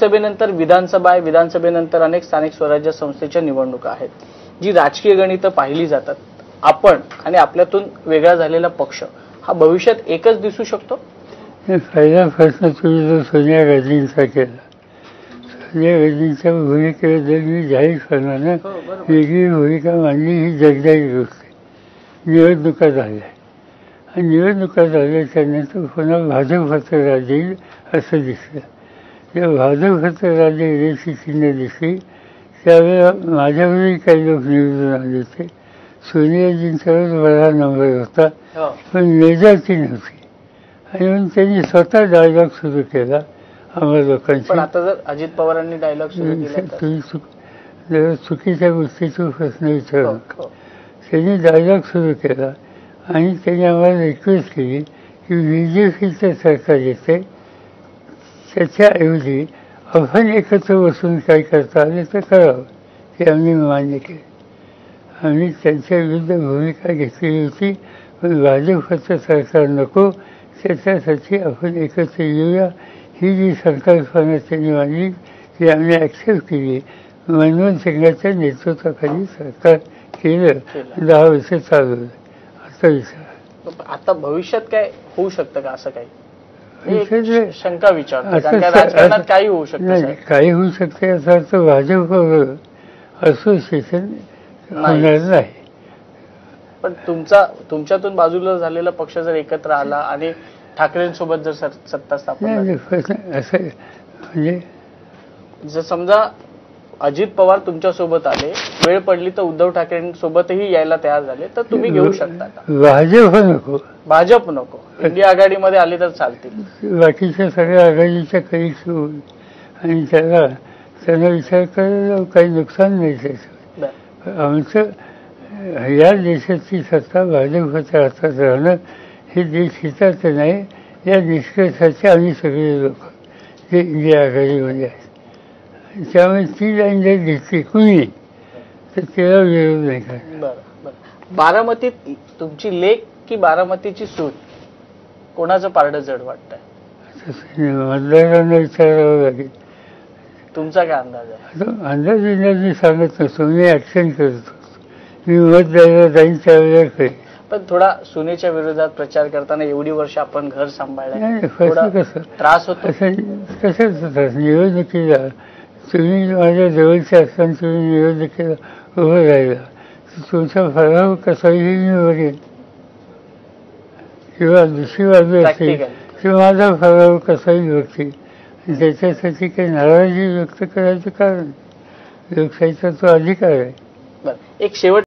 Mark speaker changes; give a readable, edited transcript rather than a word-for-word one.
Speaker 1: लोकसभेनंतर विधानसभा आहे, विधानसभेनंतर अनेक स्थानिक स्वराज्य संस्थेच्या निवडणुका आहेत, जी राजकीय गणितं पाहिली जातात. आपण आणि आपल्यातून वेगळा झालेला पक्ष हा भविष्यात एकच दिसू शकतो?
Speaker 2: पहिला प्रश्न तुम्ही जो सोनिया गांधींचा केला, सोनिया गांधींच्या भूमिकेबद्दल मी जाहीरपणानं वेगळी भूमिका मांडली. ही जगदायी गोष्ट आहे. निवडणुका झाल्या आणि निवडणुका झाल्याच्यानंतर पुन्हा भाजपचं राज्य येईल असं दिसलं. जेव्हा भाजपचं राज्य येण्याची चिन्ह दिसली त्यावेळेला माझ्यावरही काही लोक निवडून आले होते. सोनियाजींच्यावर बरा नंबर होता पण मेजॉरिटी नव्हती आणि म्हणून त्यांनी स्वतः डायलॉग सुरू केला आम्हा लोकांची.
Speaker 1: पण आता जर अजित पवारांनी डायलॉग सुरू केला तर
Speaker 2: तुम्ही चुकीच्या गोष्टीचा प्रश्न विचारू नका. त्यांनी डायलॉग सुरू केला आणि त्यांनी आम्हाला रिक्वेस्ट केली की BJPचं सरकार येते त्याच्याऐवजी आपण एकत्र बसून काय करता आले तर करावं. हे आम्ही मान्य केले. आम्ही त्यांच्या विरुद्ध भूमिका घेतलेली होती. पण भाजपचं सरकार नको, त्याच्यासाठी आपण एकत्र येऊया ही जी संकल्पना त्यांनी मांडली ती आम्ही ॲक्सेप्ट केली. मनमोहन सिंगाच्या नेतृत्वाखाली सरकार केलं. 10 वर्ष चालवलं. असं विचार.
Speaker 1: आता भविष्यात काय होऊ शकतं का असं काही? शंका विचारतो. राजकारणात काही होऊ शकतं?
Speaker 2: नाही, काही होऊ शकते याचा अर्थ भाजपवर असोसिएशन होणार नाही.
Speaker 1: पण तुमच्यातून बाजूला झालेला पक्ष जर एकत्र आला आणि ठाकरेंसोबत जर सत्ता स्थापन झाली,
Speaker 2: असं म्हणजे
Speaker 1: जर समजा अजित पवार तुमच्यासोबत आले, वेळ पडली तर उद्धव ठाकरेंसोबतही यायला तयार झाले, तर तुम्ही घेऊ शकता का?
Speaker 2: भाजप नको.
Speaker 1: भाजप नको. इंडिया आघाडीमध्ये आले तर चालतील.
Speaker 2: बाकीच्या सगळ्या आघाडीच्या काही होईल आणि त्यांना विचार करायला काही नुकसान नाही त्याचं. आमचं या देशाची सत्ता भाजपच्या हातात राहणं हे देश हिताचं नाही या निष्कर्षाचे आम्ही सगळे लोक जे इंडिया आघाडीमध्ये आहेत. त्यामुळे ती लाईन जर घेतली कुणी तर त्याला विरोध नाही करणार.
Speaker 1: बरं. बारामतीत तुमची लेक की बारामतीची सून, कोणाचं पारडं जड वाटतंय?
Speaker 2: मतदारांना विचारावं लागेल.
Speaker 1: तुमचा काय अंदाज आहे?
Speaker 2: अंदाज मी सांगत नसतो. मी ऍक्शन करतो. मी मत द्यायला जाईन त्यावेळेला कळेल.
Speaker 1: पण थोडा सुनेच्या विरोधात प्रचार करताना एवढी वर्ष आपण घर सांभाळलं,
Speaker 2: कसं
Speaker 1: त्रास होतो?
Speaker 2: कशाच त्रास? निवडणुकीला तुम्ही माझ्या जवळच्या असताना तुम्ही निवडणुकीला उभं राहिला तुमचा फराव कसाही मी बघेन किंवा दुसरी बाजू असेल किंवा माझा फराव कसाही बघते. त्याच्यासाठी काही नाराजी व्यक्त करायचं कारण लोकशाहीचा तो अधिकार आहे.
Speaker 1: एक शेवट